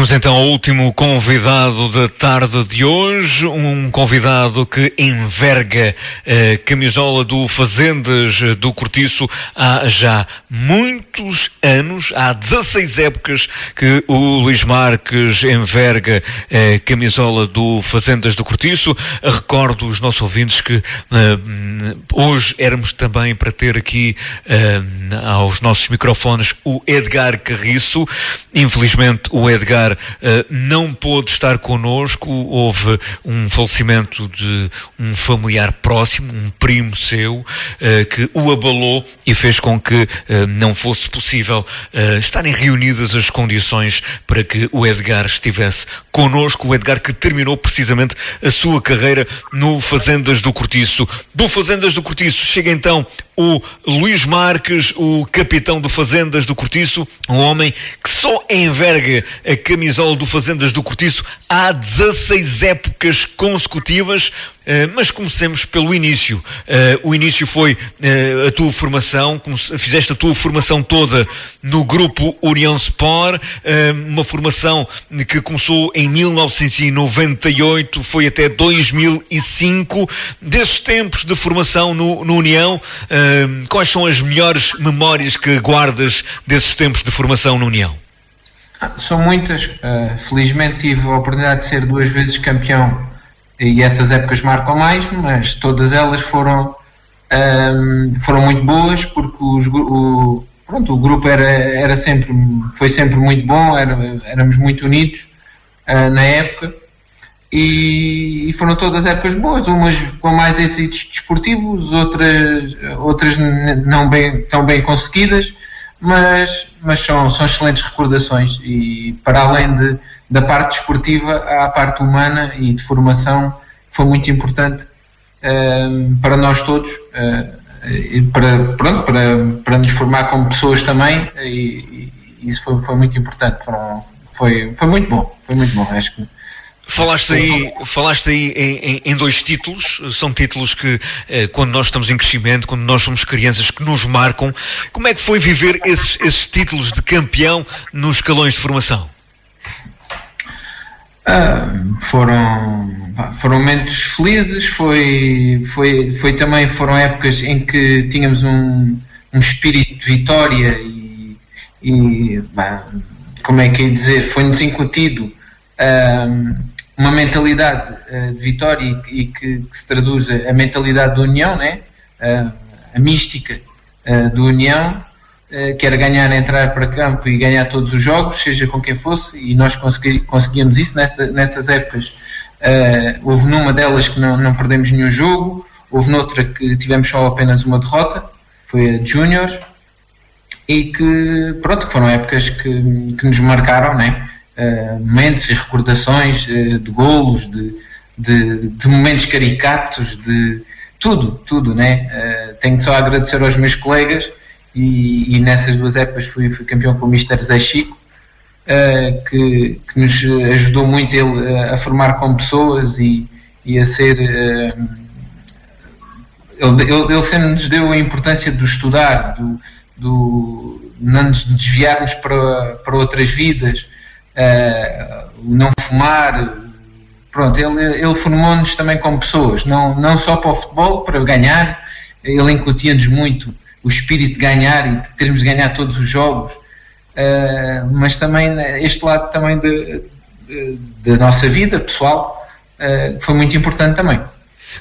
Vamos então ao último convidado da tarde de hoje, um convidado que enverga a camisola do Fazendas do Cortiço há já muitos anos, há 16 épocas que o Luís Marques enverga a camisola do Fazendas do Cortiço. Recordo os nossos ouvintes que hoje éramos também para ter aqui aos nossos microfones o Edgar Carriço. Infelizmente o Edgar não pôde estar connosco, houve um falecimento de um familiar próximo, um primo seu, que o abalou e fez com que não fosse possível estarem reunidas as condições para que o Edgar estivesse connosco. O Edgar que terminou precisamente a sua carreira no Fazendas do Cortiço. Do Fazendas do Cortiço chega então o Luís Marques, o capitão do Fazendas do Cortiço, um homem que só enverga a camisola do Fazendas do Cortiço há 16 épocas consecutivas. Mas comecemos pelo início. O início foi a tua formação, fizeste a tua formação toda no grupo União Sport, uma formação que começou em 1998, foi até 2005. Desses tempos de formação no União, quais são as melhores memórias que guardas desses tempos de formação no União? São muitas. Felizmente tive a oportunidade de ser 2 vezes campeão e essas épocas marcam mais, mas todas elas foram muito boas, porque o grupo foi sempre muito bom, éramos muito unidos na época, e foram todas épocas boas, umas com mais êxitos desportivos, outras não tão bem conseguidas, mas são excelentes recordações, e para além da parte desportiva, há a parte humana e de formação, que foi muito importante para nós todos, para nos formar como pessoas também, e isso foi muito importante. Foi muito bom, acho que. Falaste aí em 2 títulos, são títulos que quando nós estamos em crescimento, quando nós somos crianças, que nos marcam. Como é que foi viver esses títulos de campeão nos escalões de formação? Foram momentos felizes, foram épocas em que tínhamos um espírito de vitória e como é que é dizer, foi-nos incutido uma mentalidade de vitória e que se traduz a mentalidade da União, né? A mística da União, que era ganhar, entrar para campo e ganhar todos os jogos, seja com quem fosse, e nós conseguíamos isso nessas épocas. Houve numa delas que não perdemos nenhum jogo, houve noutra que tivemos só apenas uma derrota, foi a de Júniors, e que foram épocas que nos marcaram, né? Momentos e recordações de golos, de momentos caricatos, de tudo, né? Tenho só a agradecer aos meus colegas, e nessas 2 épocas fui campeão com o Mr. Zé Chico, que nos ajudou muito a formar como pessoas e a ser... Ele sempre nos deu a importância do estudar, do não nos desviarmos para outras vidas, o não fumar. Ele formou-nos também como pessoas, não só para o futebol, para ganhar. Ele incutia-nos muito o espírito de ganhar e de queremos ganhar todos os jogos, mas também este lado também da nossa vida pessoal foi muito importante também.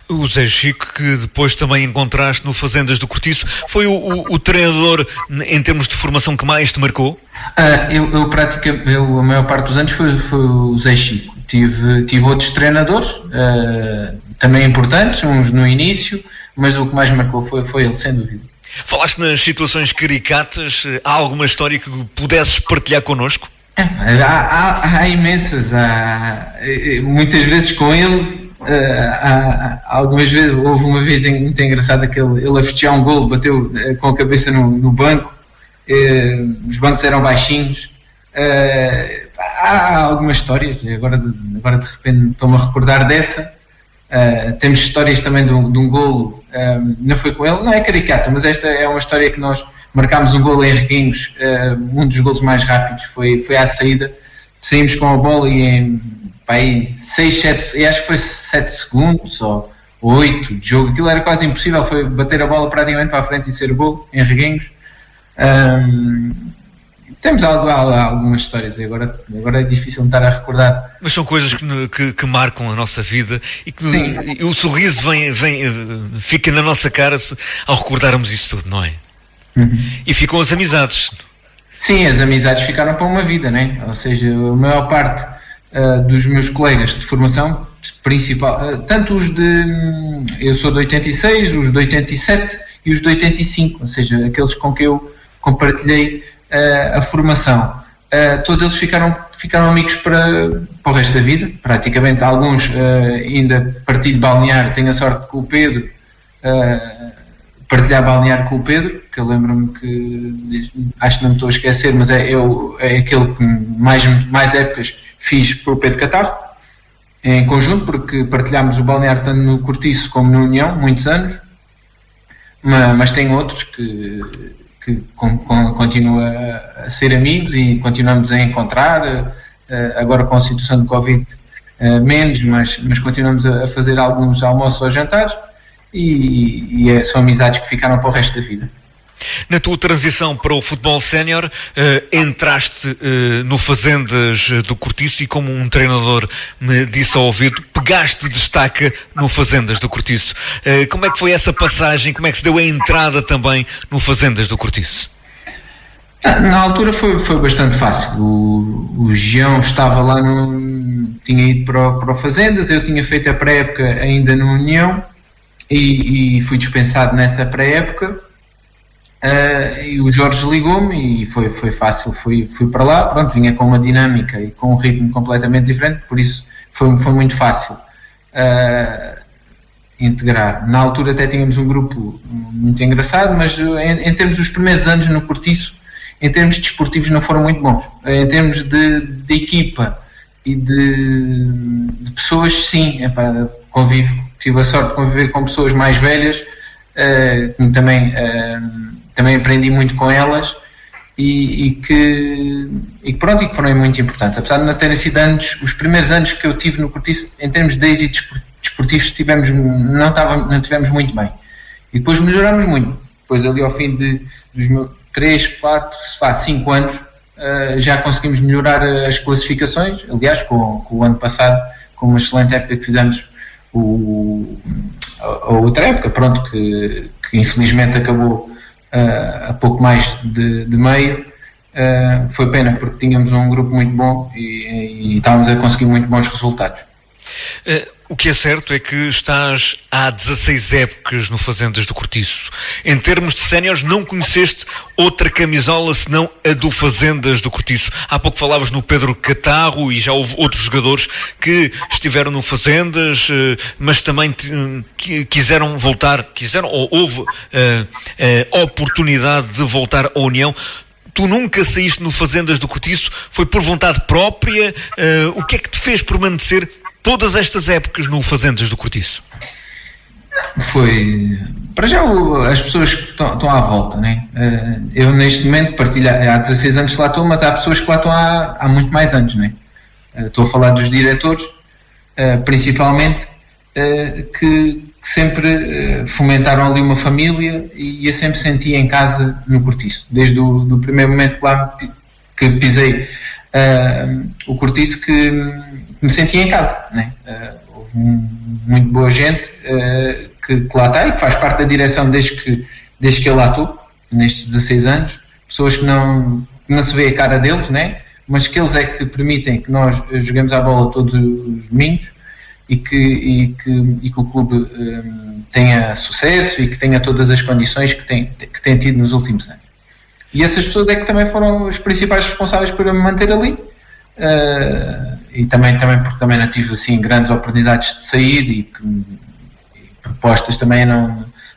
O Zé Chico, que depois também encontraste no Fazendas do Cortiço, foi o treinador em termos de formação que mais te marcou? A maior parte dos anos foi o Zé Chico. Tive outros treinadores também importantes, uns no início, mas o que mais marcou foi ele, sem dúvida. Falaste nas situações caricatas, há alguma história que pudesses partilhar connosco? Há imensas, muitas vezes com ele. Algumas vezes, houve uma vez muito engraçada que ele a festejar um golo, bateu com a cabeça no banco, os bancos eram baixinhos. Há algumas histórias, agora de repente estou-me a recordar dessa. Temos histórias também de um golo, não foi com ele, não é caricata, mas esta é uma história que nós marcámos um golo em Reguengos, um dos golos mais rápidos, foi à saída, saímos com a bola e em 6, 7, acho que foi 7 segundos ou 8 de jogo, aquilo era quase impossível, foi bater a bola praticamente para a frente e ser gol em Reguengos. Temos algumas histórias, agora é difícil me estar a recordar. Mas são coisas que marcam a nossa vida e que e o sorriso fica na nossa cara ao recordarmos isso tudo, não é? E ficam as amizades. Sim, as amizades ficaram para uma vida, né? Ou seja, a maior parte dos meus colegas de formação principal, tanto os eu sou de 86, os de 87 e os de 85, ou seja, aqueles com que eu compartilhei a formação, todos eles ficaram amigos para o resto da vida, praticamente. Alguns ainda partilho balneário, tenho a sorte com o Pedro, partilhar balneário com o Pedro, que eu lembro-me que, acho que não me estou a esquecer, mas é aquele que mais épocas fiz foi o Pedro Catarro, em conjunto, porque partilhámos o balneário tanto no Cortiço como na União, muitos anos, mas tem outros que continua a ser amigos e continuamos a encontrar, agora com a situação de Covid menos, mas continuamos a fazer alguns almoços ou jantares e são amizades que ficaram para o resto da vida. Na tua transição para o futebol sénior, entraste no Fazendas do Cortiço e, como um treinador me disse ao ouvido, pegaste destaca no Fazendas do Cortiço. Como é que foi essa passagem? Como é que se deu a entrada também no Fazendas do Cortiço? Na altura foi bastante fácil. O Gião estava lá, tinha ido para o Fazendas, eu tinha feito a pré-época ainda na União e fui dispensado nessa pré-época. E o Jorge ligou-me e foi fácil, fui para lá, pronto, vinha com uma dinâmica e com um ritmo completamente diferente, por isso foi muito fácil integrar. Na altura até tínhamos um grupo muito engraçado, mas em termos dos primeiros anos no Cortiço, em termos desportivos não foram muito bons. Em termos de equipa e de pessoas, sim, tive a sorte de conviver com pessoas mais velhas, que também aprendi muito com elas e que foram muito importantes. Apesar de não terem sido os primeiros anos que eu tive no Cortiço, em termos de êxitos desportivos, não tivemos muito bem. E depois melhoramos muito. Depois ali ao fim dos meus 3, 4, 5 anos, já conseguimos melhorar as classificações. Aliás, com o ano passado, com uma excelente época que fizemos a outra época, pronto, que infelizmente acabou a pouco mais de meio. Foi pena porque tínhamos um grupo muito bom e estávamos a conseguir muito bons resultados. O que é certo é que estás há 16 épocas no Fazendas do Cortiço. Em termos de séniores, não conheceste outra camisola senão a do Fazendas do Cortiço. Há pouco falavas no Pedro Catarro e já houve outros jogadores que estiveram no Fazendas, mas também quiseram voltar, ou houve a oportunidade de voltar à União. Tu nunca saíste no Fazendas do Cortiço? Foi por vontade própria? O que é que te fez permanecer todas estas épocas no Fazendas do Cortiço? Foi, para já, as pessoas que estão à volta, né? Eu neste momento partilho, há 16 anos que lá estou, mas há pessoas que lá estão há muito mais anos, né? Estou a falar dos diretores, principalmente, que sempre fomentaram ali uma família e eu sempre senti em casa no Cortiço, desde o primeiro momento que pisei o Cortiço, que me senti em casa, né? Houve muito boa gente que lá está e que faz parte da direção desde que eu lá estou, nestes 16 anos, pessoas que não se vê a cara deles, né? Mas que eles é que permitem que nós joguemos a bola todos os domingos e que o clube tenha sucesso e que tenha todas as condições que tem tido nos últimos anos. E essas pessoas é que também foram os principais responsáveis por me manter ali. E também porque também não tive assim grandes oportunidades de sair e propostas também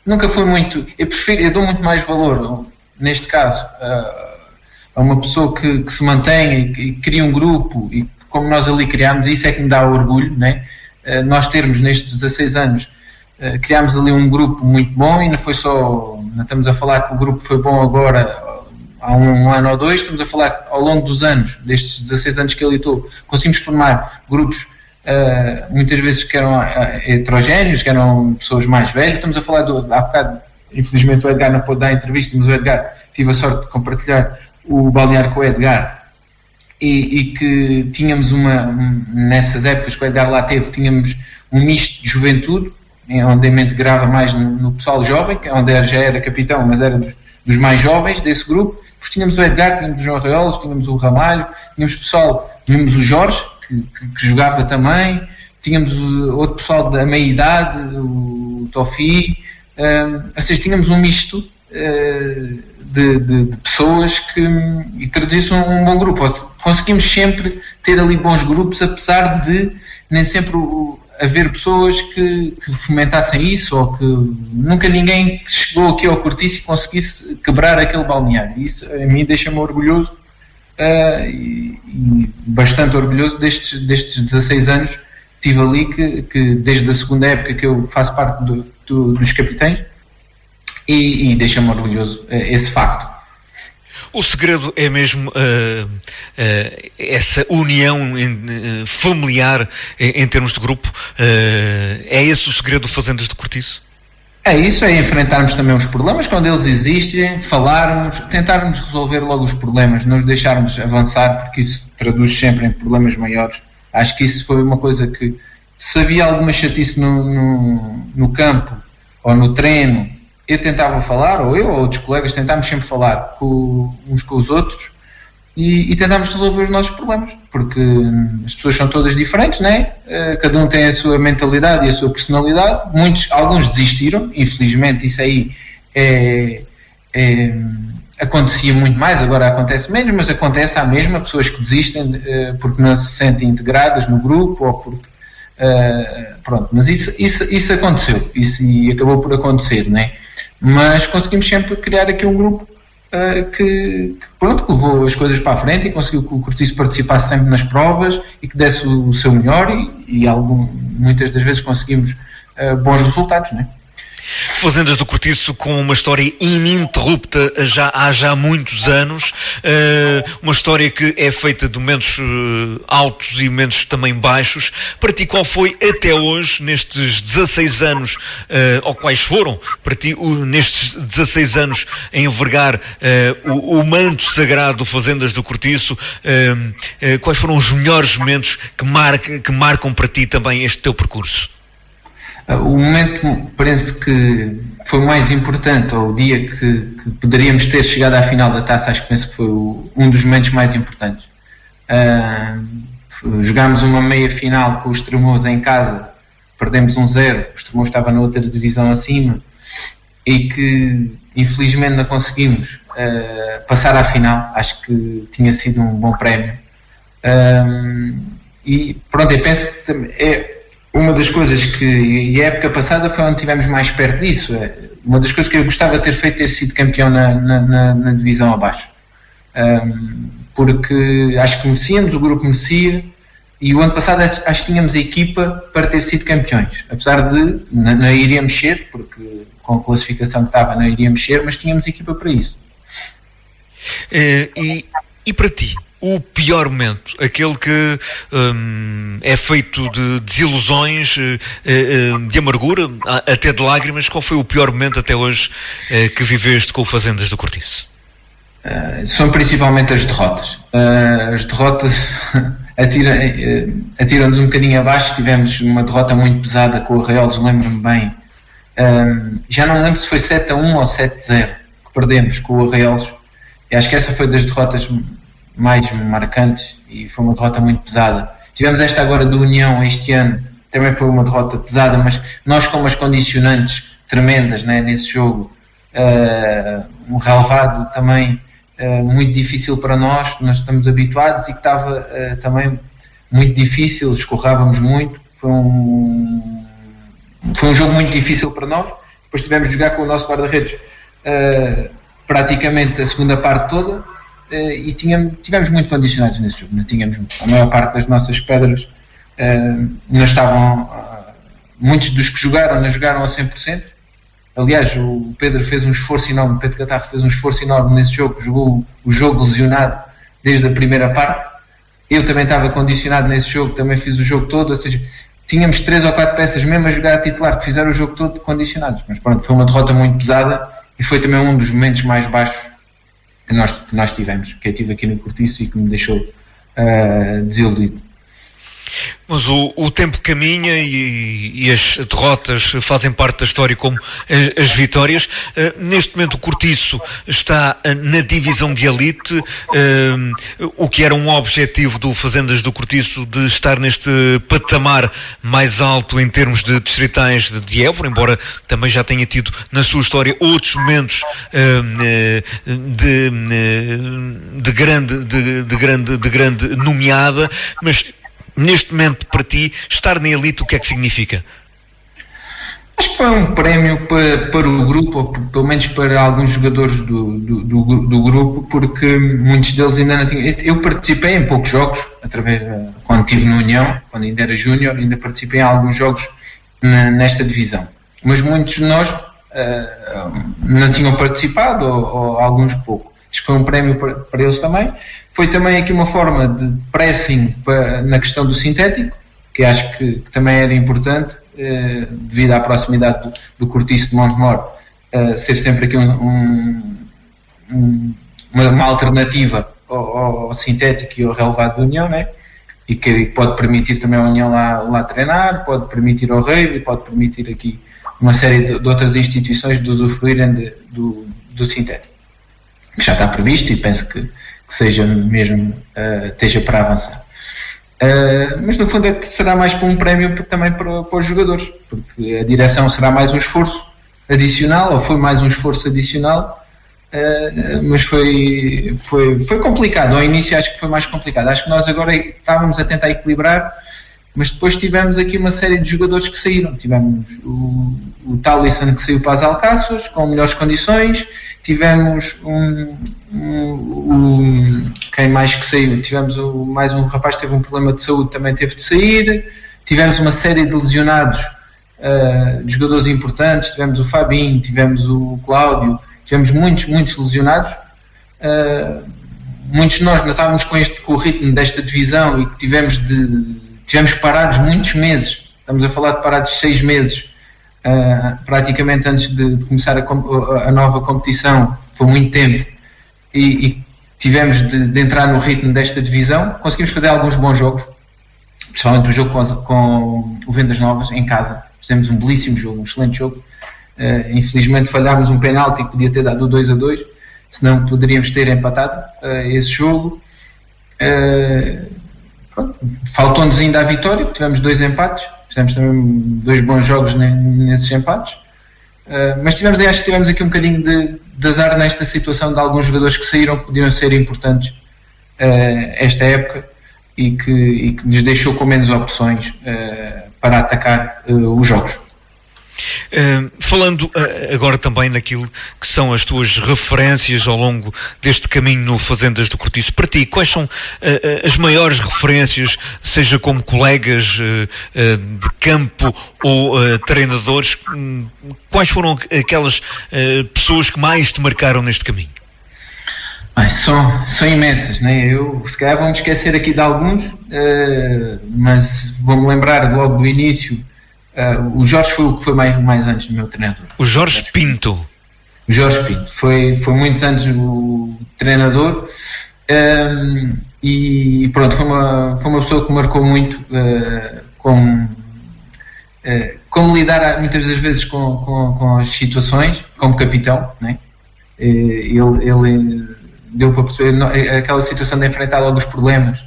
nunca foi muito. Eu dou muito mais valor neste caso a uma pessoa que se mantém e cria um grupo, e como nós ali criámos, isso é que me dá orgulho, né? Nós termos nestes 16 anos criámos ali um grupo muito bom, e não estamos a falar que o grupo foi bom agora há um ano ou dois, estamos a falar ao longo dos anos, destes 16 anos que ele lutou, conseguimos formar grupos muitas vezes que eram heterogéneos, que eram pessoas mais velhas. Estamos a falar há bocado, infelizmente o Edgar não pôde dar a entrevista, mas o Edgar, tive a sorte de compartilhar o balneário com o Edgar, e que tínhamos nessas épocas que o Edgar lá teve, tínhamos um misto de juventude, onde a mente grava mais no pessoal jovem, onde já era capitão, mas era dos mais jovens desse grupo. Depois tínhamos o Edgar, tínhamos o João Arraiolos, tínhamos o Ramalho, tínhamos o Jorge, que jogava também, tínhamos outro pessoal da meia-idade, o Tofi, ou seja, tínhamos um misto de pessoas e traduzisse um bom grupo. Conseguimos sempre ter ali bons grupos, apesar de nem sempre haver pessoas que fomentassem isso, ou que nunca ninguém chegou aqui ao Cortiço e conseguisse quebrar aquele balneário. Isso a mim deixa-me orgulhoso, e bastante orgulhoso destes 16 anos que tive ali, que desde a segunda época que eu faço parte dos capitães, e deixa-me orgulhoso esse facto. O segredo é mesmo essa união familiar em termos de grupo. É esse o segredo do Fazendas do Cortiço? É isso, é enfrentarmos também os problemas quando eles existem, falarmos, tentarmos resolver logo os problemas, não os deixarmos avançar, porque isso traduz sempre em problemas maiores. Acho que isso foi uma coisa que, se havia alguma chatice no campo ou no treino, eu tentava falar, ou outros colegas tentámos sempre falar uns com os outros, e tentámos resolver os nossos problemas, porque as pessoas são todas diferentes, né? Cada um tem a sua mentalidade e a sua personalidade. Alguns desistiram, infelizmente isso aí acontecia muito mais, agora acontece menos, mas acontece à mesma, pessoas que desistem porque não se sentem integradas no grupo, ou porque pronto, mas isso aconteceu, e acabou por acontecer, né? Mas conseguimos sempre criar aqui um grupo que levou as coisas para a frente, e conseguiu que o Cortiço participasse sempre nas provas e que desse o seu melhor, e muitas das vezes conseguimos bons resultados, né? Fazendas do Cortiço com uma história ininterrupta há já muitos anos, uma história que é feita de momentos altos e momentos também baixos. Para ti, qual foi até hoje, nestes 16 anos, ou quais foram para ti nestes 16 anos a envergar o manto sagrado do Fazendas do Cortiço, quais foram os melhores momentos que marcam para ti também este teu percurso? O momento, parece que foi o mais importante, ou o dia que poderíamos ter chegado à final da taça, acho que penso que foi um dos momentos mais importantes. Jogámos uma meia final com o Estremoz em casa, perdemos 1-0, o Estremoz estava na outra divisão acima, e que infelizmente não conseguimos passar à final. Acho que tinha sido um bom prémio, e pronto, eu penso que uma das coisas e a época passada foi onde estivemos mais perto disso. Uma das coisas que eu gostava de ter feito, ter sido campeão na divisão abaixo, porque acho que merecíamos, o grupo merecia, e o ano passado acho que tínhamos a equipa para ter sido campeões, apesar de não iria mexer, porque com a classificação que estava não iria mexer, mas tínhamos a equipa para isso. E para ti, o pior momento, aquele que é feito de desilusões, de amargura, até de lágrimas, qual foi o pior momento até hoje que viveste com o Fazendas do Cortiço? São principalmente as derrotas. As derrotas atiram-nos um bocadinho abaixo. Tivemos uma derrota muito pesada com o Arraiolos, lembro-me bem. Já não lembro se foi 7-1 ou 7-0 que perdemos com o Arraiolos. E acho que essa foi das derrotas mais marcantes, e foi uma derrota muito pesada. Tivemos esta agora do União este ano, também foi uma derrota pesada, mas nós com umas condicionantes tremendas, né, nesse jogo, um relevado também muito difícil para nós estamos habituados, e que estava também muito difícil, escorrávamos muito. Foi um jogo muito difícil para nós. Depois tivemos de jogar com o nosso guarda-redes praticamente a segunda parte toda, e tivemos muito condicionados nesse jogo. Não tínhamos, a maior parte das nossas pedras não estavam, muitos dos que jogaram não jogaram a 100%, Aliás, o Pedro fez um esforço enorme, o Pedro Catarro fez um esforço enorme nesse jogo, jogou o jogo lesionado desde a primeira parte. Eu também estava condicionado nesse jogo, também fiz o jogo todo, ou seja, tínhamos 3 ou 4 peças mesmo a jogar a titular que fizeram o jogo todo condicionados. Mas pronto, foi uma derrota muito pesada e foi também um dos momentos mais baixos que nós tivemos, que eu tive aqui no Cortiço e que me deixou desiludido. Mas o tempo caminha e as derrotas fazem parte da história como as vitórias. Neste momento o Cortiço está na divisão de elite, o que era um objetivo do Fazendas do Cortiço de estar neste patamar mais alto em termos de distritais de Évora, embora também já tenha tido na sua história outros momentos de grande nomeada, mas neste momento, para ti, estar na elite, o que é que significa? Acho que foi um prémio para o grupo, ou pelo menos para alguns jogadores do grupo, porque muitos deles ainda não tinham. Eu participei em poucos jogos, quando estive no União, quando ainda era júnior, ainda participei em alguns jogos nesta divisão. Mas muitos de nós não tinham participado, ou alguns pouco. Acho que foi um prémio para eles também. Foi também aqui uma forma de pressing na questão do sintético, que acho que também era importante, devido à proximidade do Cortiço de Montemor, ser sempre aqui uma alternativa ao sintético e ao relevado da União, né? E que pode permitir também a União lá treinar, pode permitir ao Rei, pode permitir aqui uma série de outras instituições de usufruírem do sintético, que já está previsto e penso que seja mesmo, esteja para avançar. Mas no fundo será mais para um prémio também para os jogadores, porque a direção será mais um esforço adicional, ou foi mais um esforço adicional, mas foi complicado. Ao início acho que foi mais complicado. Acho que nós agora estávamos a tentar equilibrar, mas depois tivemos aqui uma série de jogadores que saíram. Tivemos o Talisson, que saiu para as Alcáçovas com melhores condições. Tivemos quem mais que saiu? Tivemos mais um rapaz que teve um problema de saúde, também teve de sair. Tivemos uma série de lesionados, de jogadores importantes. Tivemos o Fabinho, tivemos o Cláudio, tivemos muitos lesionados. Muitos de nós não estávamos com o ritmo desta divisão e que tivemos parados muitos meses. Estamos a falar de parados 6 meses. Praticamente antes de começar a nova competição, foi muito tempo e tivemos de entrar no ritmo desta divisão. Conseguimos fazer alguns bons jogos, principalmente o jogo com o Vendas Novas em casa. Fizemos um belíssimo jogo, um excelente jogo. Infelizmente falhámos um penalti que podia ter dado o 2-2, senão poderíamos ter empatado esse jogo. Faltou-nos ainda a vitória, tivemos 2 empates. Fizemos também 2 bons jogos nesses empates, mas acho que tivemos aqui um bocadinho de azar nesta situação de alguns jogadores que saíram, que podiam ser importantes esta época e que nos deixou com menos opções para atacar os jogos. Falando agora também naquilo que são as tuas referências ao longo deste caminho no Fazendas do Cortiço, para ti, quais são as maiores referências, seja como colegas de campo ou treinadores? Quais foram aquelas pessoas que mais te marcaram neste caminho? São imensas, né? Eu se calhar vou-me esquecer aqui de alguns, mas vou-me lembrar logo do início. O Jorge foi o que foi mais antes do meu treinador. O Jorge Pinto. O Jorge Pinto foi muitos anos o treinador, e pronto, foi uma pessoa que marcou muito como lidar muitas das vezes com as situações, como capitão, né? Ele deu para perceber aquela situação de enfrentar logo os problemas,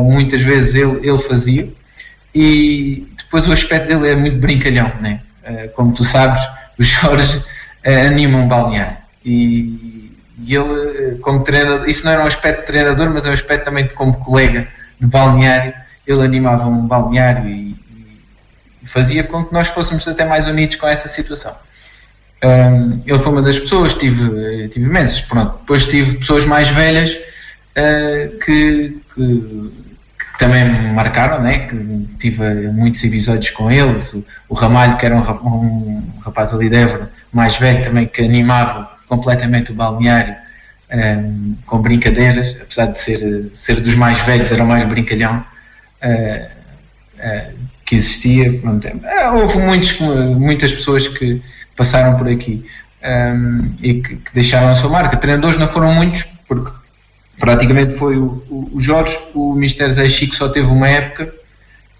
muitas vezes ele fazia. E depois o aspecto dele é muito brincalhão, né? Como tu sabes, o Jorge anima um balneário e ele, como treinador, isso não era um aspecto de treinador, mas é um aspecto também como colega de balneário. Ele animava um balneário e fazia com que nós fôssemos até mais unidos com essa situação. Ele foi uma das pessoas, tive imensos, pronto. Depois tive pessoas mais velhas que também me marcaram, né? Que tive muitos episódios com eles. O Ramalho, que era um rapaz ali de Évora, mais velho também, que animava completamente o balneário, com brincadeiras, apesar de ser dos mais velhos, era o mais brincalhão que existia. Pronto, houve muitas pessoas que passaram por aqui e que deixaram a sua marca. Treinadores não foram muitos, porque praticamente foi o Jorge, o Mister Zé Chico só teve uma época,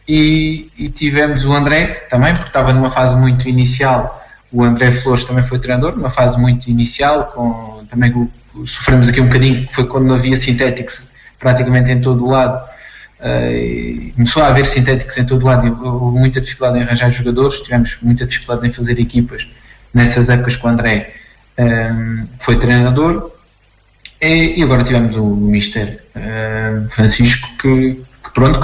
e tivemos o André também, porque estava numa fase muito inicial. O André Flores também foi treinador, numa fase muito inicial, também sofremos aqui um bocadinho, que foi quando não havia sintéticos praticamente em todo o lado. Começou a haver sintéticos em todo o lado, e houve muita dificuldade em arranjar jogadores, tivemos muita dificuldade em fazer equipas nessas épocas que o André foi treinador, e agora tivemos o Mister Francisco, que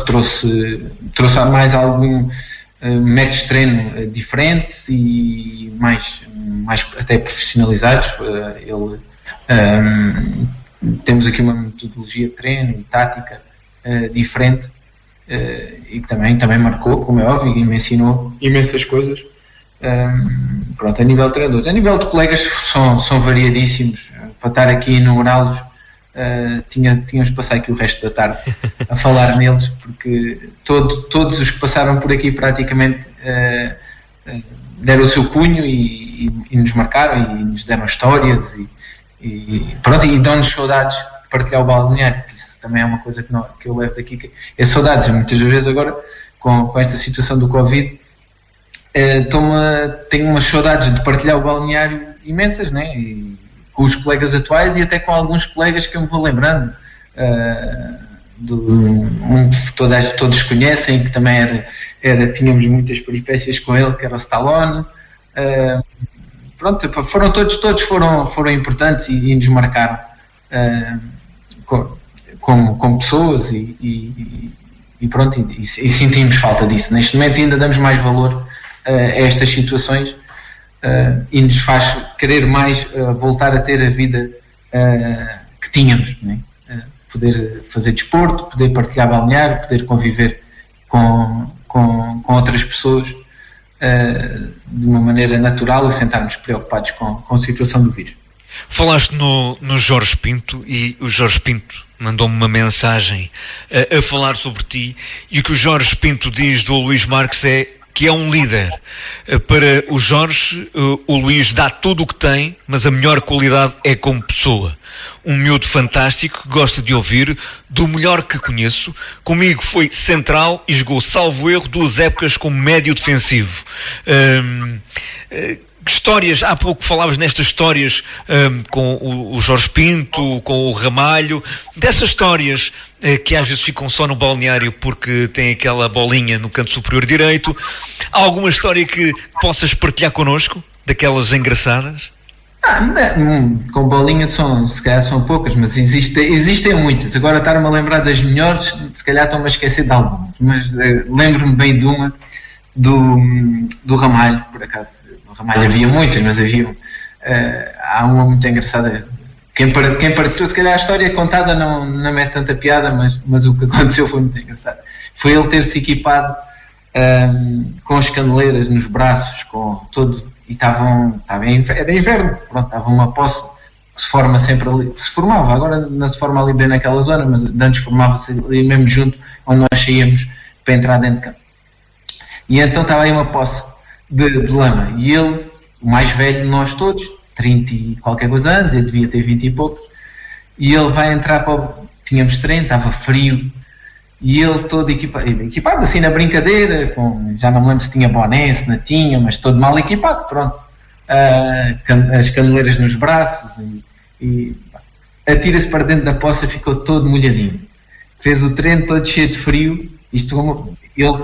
trouxe mais algum métodos de treino diferentes e mais até profissionalizados. Temos aqui uma metodologia de treino e tática diferente, e também marcou, como é óbvio, e me ensinou imensas coisas. A nível de treinadores, a nível de colegas são variadíssimos. Para estar aqui a enumerá-los, tínhamos de passar aqui o resto da tarde a falar neles, porque todos os que passaram por aqui praticamente deram o seu cunho e nos marcaram e nos deram histórias e dão-nos saudades de partilhar o balneário. Isso também é uma coisa que eu levo daqui, que é saudades. Muitas vezes agora, com esta situação do Covid, tenho umas saudades de partilhar o balneário imensas, né? E com os colegas atuais e até com alguns colegas que eu me vou lembrando, todos conhecem, que também tínhamos muitas peripécias com ele, que era o Stallone. Foram todos foram importantes e nos marcaram como pessoas e sentimos falta disso. Neste momento ainda damos mais valor a estas situações, e nos faz querer mais voltar a ter a vida que tínhamos, né? Poder fazer desporto, poder partilhar balneário, poder conviver com outras pessoas de uma maneira natural e sem estarmos preocupados com a situação do vírus. Falaste no Jorge Pinto, e o Jorge Pinto mandou-me uma mensagem a falar sobre ti, e o que o Jorge Pinto diz do Luís Marques é que é um líder. Para o Jorge, o Luís dá tudo o que tem, mas a melhor qualidade é como pessoa. Um miúdo fantástico que gosta de ouvir, do melhor que conheço. Comigo foi central e jogou, salvo erro, 2 épocas como médio defensivo. Histórias, há pouco falavas nestas histórias com o Jorge Pinto, com o Ramalho, dessas histórias que às vezes ficam só no balneário porque tem aquela bolinha no canto superior direito. Há alguma história que possas partilhar connosco, daquelas engraçadas? Com bolinha se calhar são poucas, mas existem muitas. Agora estar-me a lembrar das melhores, se calhar estou-me a esquecer de algumas, mas lembro-me bem de uma do Ramalho, por acaso. No Ramalho havia muitas, mas há uma muito engraçada. Quem partilhou, se calhar a história contada não mete tanta piada, mas o que aconteceu foi muito engraçado. Foi ele ter-se equipado com as caneleiras nos braços, e era inverno, estava uma poça que se forma sempre ali, se formava, agora não se forma ali bem naquela zona, mas antes formava-se ali mesmo junto, onde nós saíamos para entrar dentro de campo. E então estava aí uma poça de lama, e ele, o mais velho de nós todos, 30 e qualquer coisa anos, ele devia ter 20 e poucos, e ele vai entrar tínhamos treino, estava frio, e ele todo equipado assim na brincadeira, já não me lembro se tinha boné, se não tinha, mas todo mal equipado, pronto, as caneleiras nos braços, e atira-se para dentro da poça, ficou todo molhadinho, fez o treino todo cheio de frio, isto ele,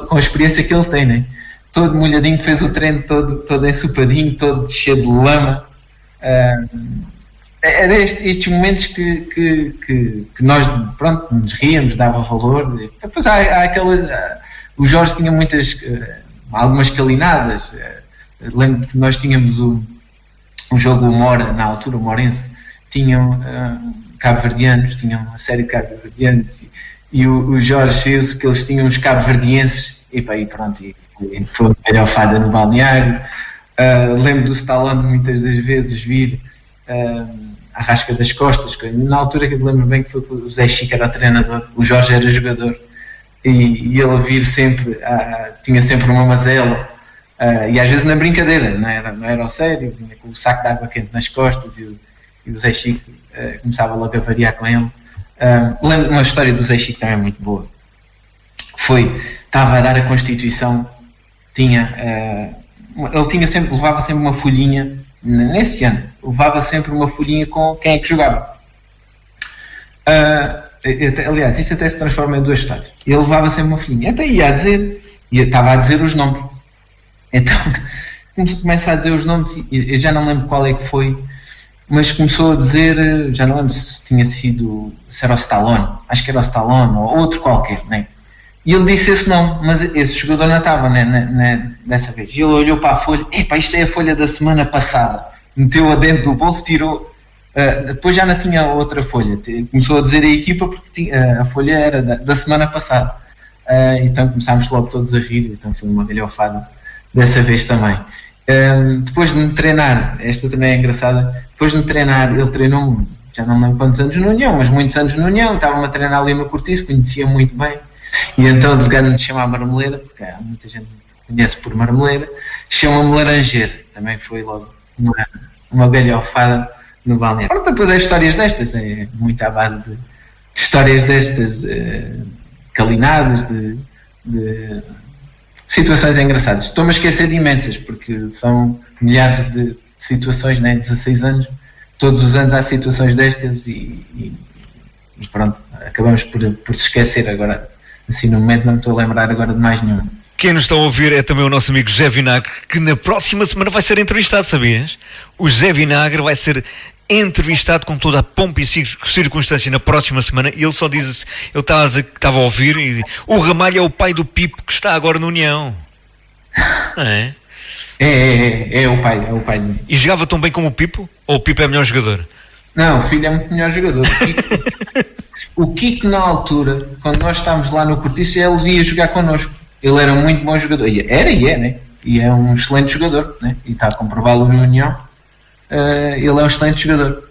com a experiência que ele tem, né? Todo molhadinho, fez o treino todo ensopadinho, todo cheio de lama. Era estes momentos que nós, pronto, nos ríamos, dava valor. Depois há aquelas... O Jorge tinha algumas calinadas. Lembro que nós tínhamos um jogo na altura, o Morense, tinham cabo-verdianos, tinham uma série de cabo-verdianos, e o Jorge Ceso, que eles tinham os cabo-verdienses, e pronto, e foi uma galhofada no balneário. Lembro do Stallone muitas das vezes vir à rasca das costas, na altura que eu me lembro bem que foi o Zé Chico era o treinador, o Jorge era jogador, e ele a vir sempre, tinha sempre uma mazela, e às vezes na brincadeira, não era ao sério, vinha com o saco de água quente nas costas, e o Zé Chico começava logo a variar com ele. Lembro uma história do Zé Chico também muito boa, estava a dar a Constituição, ele levava sempre uma folhinha, nesse ano, levava sempre uma folhinha com quem é que jogava. Aliás, isso até se transforma em duas histórias. Ele levava sempre uma folhinha, até estava a dizer os nomes. Então, começa a dizer os nomes, e eu já não lembro qual é que foi, mas começou a dizer, já não lembro se era o Stallone, acho que era o Stallone, ou outro qualquer, né? E ele disse esse nome, mas esse jogador não estava, dessa vez. E ele olhou para a folha, isto é a folha da semana passada. Meteu-a dentro do bolso, tirou. Depois já não tinha outra folha. Começou a dizer a equipa porque a folha era da semana passada. Então começámos logo todos a rir, então foi uma galhofada dessa vez também. Depois de me treinar, esta também é engraçada, depois de me treinar, ele treinou-me, já não me lembro quantos anos no União, mas muitos anos no União, estava-me a treinar ali no Cortiço, conhecia muito bem. E então de me chamar Marmeleira, porque há muita gente que conhece por Marmeleira, chama-me Laranjeiro, também foi logo uma galhofada no balneário. Pronto, depois é histórias destas, é muito à base de histórias destas, calinadas, de situações engraçadas. Estou-me a esquecer de imensas, porque são milhares de situações, né? 16 anos, todos os anos há situações destas e pronto, acabamos por se esquecer agora. Assim, no momento não me estou a lembrar agora de mais nenhum. Quem nos está a ouvir é também o nosso amigo José Vinagre, que na próxima semana vai ser entrevistado, sabias? O José Vinagre vai ser entrevistado com toda a pompa e circunstância na próxima semana, e ele só diz assim, ele estava a dizer que estava a ouvir e o Ramalho é o pai do Pipo que está agora no União. Não é? É o pai. E jogava tão bem como o Pipo? Ou o Pipo é melhor jogador? Não, o filho é muito melhor jogador. O Kiko, na altura, quando nós estávamos lá no Cortiço, ele via jogar connosco. Ele era muito bom jogador. Né? E é um excelente jogador, né? E está a comprová-lo na União. Ele é um excelente jogador.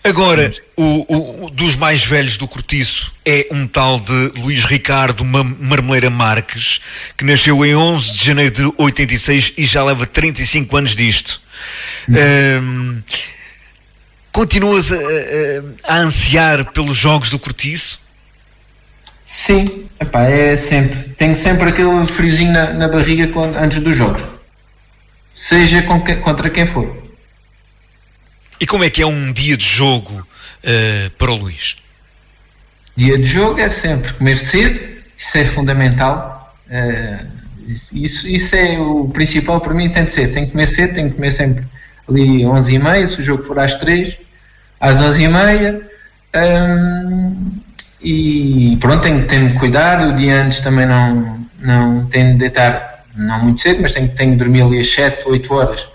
Agora, o dos mais velhos do Cortiço é um tal de Luís Ricardo Marmeleira Marques, que nasceu em 11 de janeiro de 86 e já leva 35 anos disto. Continuas a ansiar pelos jogos do Cortiço? Sim, é sempre. Tenho sempre aquele friozinho na barriga antes dos jogos. Seja contra quem for. E como é que é um dia de jogo para o Luís? Dia de jogo é sempre comer cedo, isso é fundamental. Isso é o principal para mim, tem de ser. Tenho que comer cedo, tenho que comer sempre ali 11h30, se o jogo for às 3, às 11h30, e pronto, tenho de cuidar. O dia antes também não tenho de deitar, não muito cedo, mas tenho de dormir ali às 7, 8 horas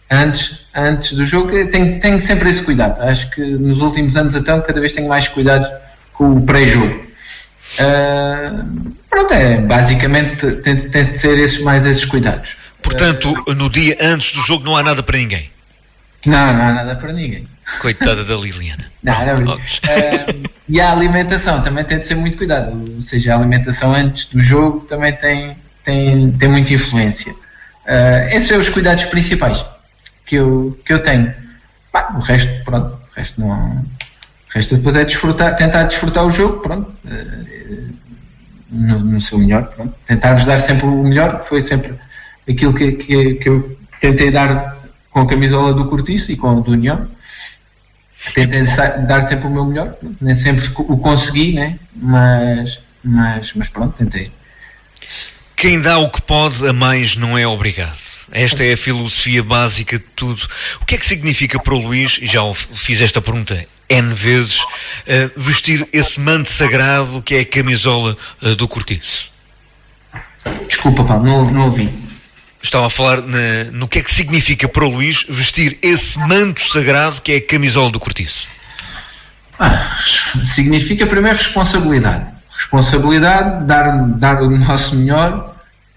antes do jogo. Tenho sempre esse cuidado. Acho que nos últimos anos então cada vez tenho mais cuidado com o pré-jogo. Pronto, basicamente tem de ser esses cuidados. Portanto, no dia antes do jogo não há nada para ninguém? Não há nada para ninguém. Coitada da Liliana. Não. E a alimentação também tem de ser muito cuidado. Ou seja, a alimentação antes do jogo também tem muita influência. Esses são os cuidados principais que eu tenho. O resto, pronto. O resto depois é tentar desfrutar o jogo, pronto. No seu melhor, pronto. Tentar-vos dar sempre o melhor, que foi sempre aquilo que eu tentei dar com a camisola do Cortiço e com a do União. Tentei dar sempre o meu melhor, nem sempre o consegui, né? Mas pronto, tentei. Quem dá o que pode a mais não é obrigado. Esta é a filosofia básica de tudo. O que é que significa para o Luís, e já fiz esta pergunta N vezes, vestir esse manto sagrado que é a camisola do Cortiço? Desculpa, Paulo, não ouvi. Estava a falar no que é que significa para o Luís vestir esse manto sagrado que é a camisola do Cortiço. Significa primeiro responsabilidade. Responsabilidade, dar o nosso melhor,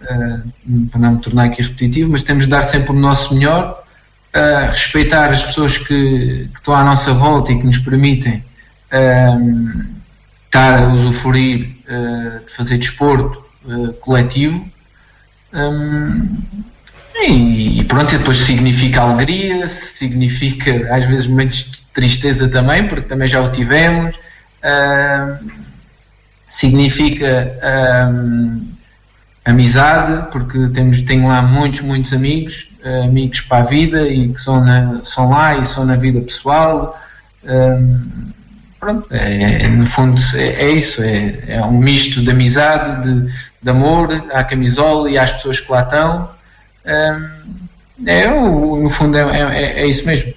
para não me tornar aqui repetitivo, mas temos de dar sempre o nosso melhor, respeitar as pessoas que estão à nossa volta e que nos permitem estar a usufruir de fazer desporto coletivo. E pronto, e depois significa alegria, significa às vezes momentos de tristeza também, porque também já o tivemos, significa amizade, porque tenho lá muitos amigos para a vida e que são lá e são na vida pessoal. Pronto, no fundo é isso, é um misto de amizade, de amor à camisola e às pessoas que lá estão. No fundo é isso mesmo.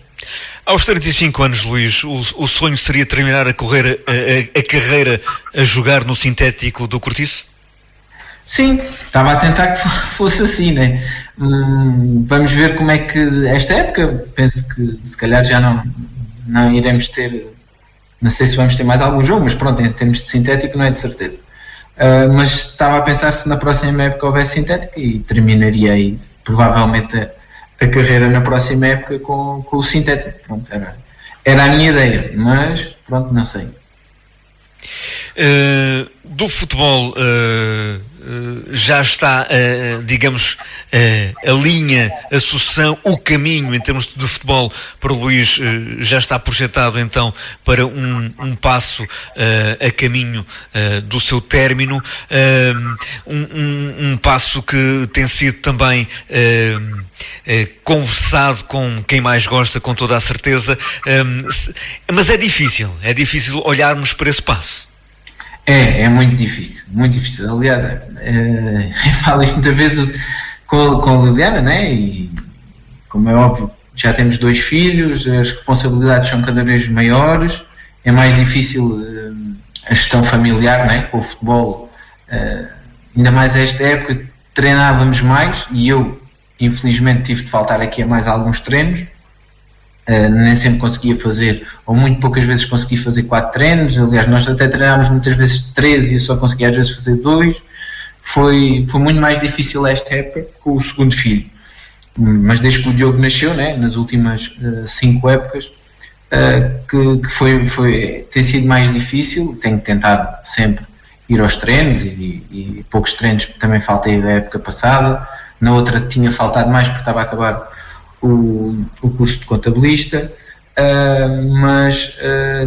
Aos 35 anos, Luís, o sonho seria terminar a carreira a jogar no sintético do Cortiço? Sim, estava a tentar que fosse assim, né? Vamos ver como é que esta época, penso que se calhar já não iremos ter, não sei se vamos ter mais algum jogo, mas pronto, em termos de sintético não é de certeza. Mas estava a pensar se na próxima época houvesse sintético e terminaria aí provavelmente a carreira na próxima época com o sintético. Pronto, era a minha ideia, mas pronto, não sei. Do futebol já está, digamos, a linha, a sucessão, o caminho em termos de futebol para o Luís já está projetado então para um passo a caminho do seu término, um passo que tem sido também conversado com quem mais gosta, com toda a certeza, mas é difícil olharmos para esse passo. É muito difícil, muito difícil. Aliás, eu falo isto muitas vezes com a Liliana, né? E como é óbvio, já temos 2 filhos, as responsabilidades são cada vez maiores, é mais difícil a gestão familiar, né? Com o futebol, ainda mais a esta época, treinávamos mais e eu, infelizmente, tive de faltar aqui a mais alguns treinos. Nem sempre conseguia fazer, ou muito poucas vezes consegui fazer 4 treinos. Aliás, nós até treinámos muitas vezes 13 e só conseguia às vezes fazer 2. Foi muito mais difícil esta época com o segundo filho, mas desde que o Diogo nasceu, né, nas últimas 5 épocas, que tem sido mais difícil. Tenho tentado sempre ir aos treinos e poucos treinos também faltei da época passada. Na outra tinha faltado mais porque estava a acabar o curso de contabilista, mas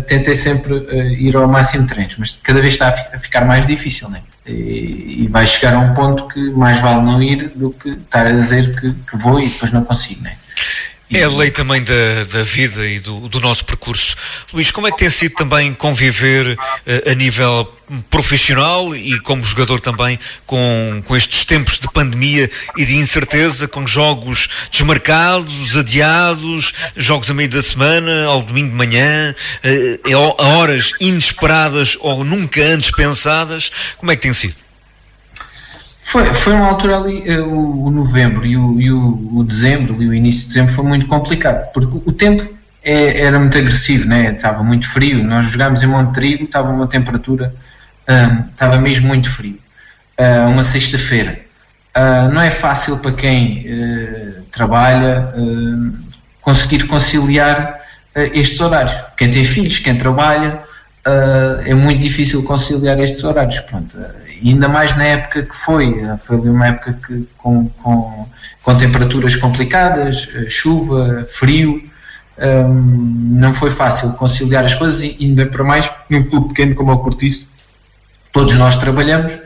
tentei sempre ir ao máximo de treinos, mas cada vez está a ficar mais difícil, né? E vai chegar a um ponto que mais vale não ir do que estar a dizer que vou e depois não consigo, né? É a lei também da vida e do nosso percurso. Luís, como é que tem sido também conviver a nível profissional e como jogador também com estes tempos de pandemia e de incerteza, com jogos desmarcados, adiados, jogos a meio da semana, ao domingo de manhã, a horas inesperadas ou nunca antes pensadas? Como é que tem sido? Foi uma altura ali, o novembro e o dezembro, e o início de dezembro foi muito complicado, porque o tempo era muito agressivo, né? Estava muito frio. Nós jogámos em Monte Trigo, estava uma temperatura, estava mesmo muito frio. Uma sexta-feira. Não é fácil para quem trabalha conseguir conciliar estes horários. Quem tem filhos, quem trabalha, é muito difícil conciliar estes horários. Pronto. Ainda mais na época que foi uma época que, com temperaturas complicadas, chuva, frio, não foi fácil conciliar as coisas, e ainda para mais num clube pequeno como o Cortiço, todos nós trabalhamos,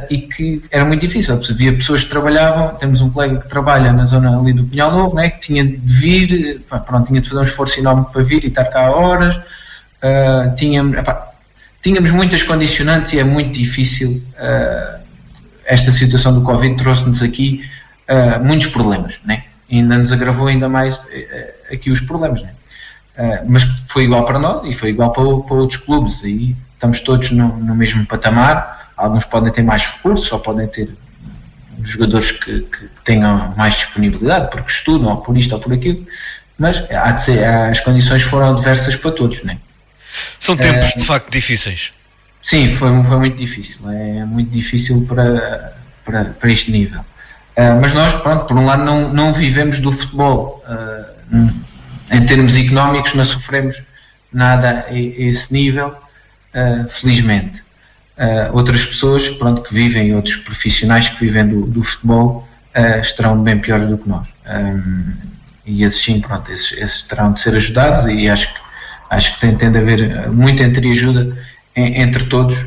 e que era muito difícil. Havia pessoas que trabalhavam, temos um colega que trabalha na zona ali do Pinhal Novo, né, que tinha de vir, tinha de fazer um esforço enorme para vir e estar cá a horas. Tínhamos muitas condicionantes e é muito difícil. Esta situação do Covid trouxe-nos aqui muitos problemas, né? E ainda nos agravou ainda mais aqui os problemas, né? Mas foi igual para nós e foi igual para outros clubes. Aí estamos todos no mesmo patamar. Alguns podem ter mais recursos ou podem ter jogadores que tenham mais disponibilidade porque estudam ou por isto ou por aquilo, mas as condições foram diversas para todos, né? São tempos de facto difíceis. Sim, foi muito difícil. É muito difícil para este nível. Mas nós, pronto, por um lado não vivemos do futebol, em termos económicos não sofremos nada a esse nível, felizmente. Outras pessoas, pronto, que vivem, outros profissionais que vivem do futebol, estarão bem piores do que nós. E esses sim, pronto, esses terão de ser ajudados, e acho que tem de haver muita entreajuda entre todos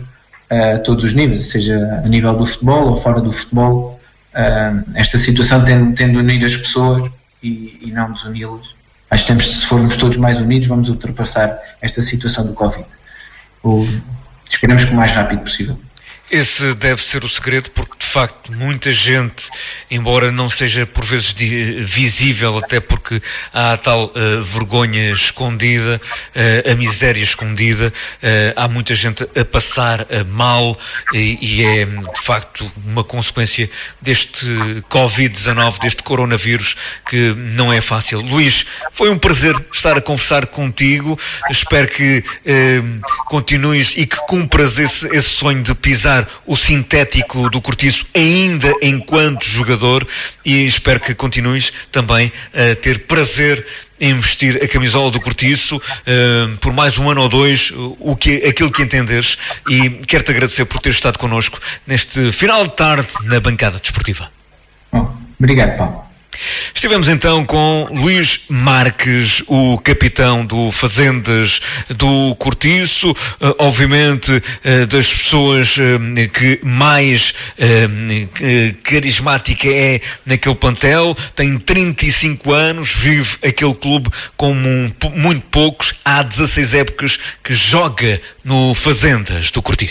os níveis, seja a nível do futebol ou fora do futebol. Esta situação tem de unir as pessoas e não desuni-las. Acho que se formos todos mais unidos, vamos ultrapassar esta situação do Covid. Esperemos que o mais rápido possível. Esse deve ser o segredo, porque de facto muita gente, embora não seja por vezes visível, até porque há a tal vergonha escondida, a miséria escondida, há muita gente a passar mal, e é de facto uma consequência deste Covid-19, deste coronavírus, que não é fácil. Luís, foi um prazer estar a conversar contigo, espero que continues e que cumpras esse sonho de pisar o sintético do Cortiço ainda enquanto jogador, e espero que continues também a ter prazer em vestir a camisola do Cortiço por mais um ano ou dois, aquilo que entenderes, e quero-te agradecer por ter estado connosco neste final de tarde na bancada desportiva. Bom, obrigado, Paulo. Estivemos então com Luís Marques, o capitão do Fazendas do Cortiço, obviamente das pessoas que mais carismática é naquele plantel, tem 35 anos, vive aquele clube como muito poucos, há 16 épocas que joga no Fazendas do Cortiço.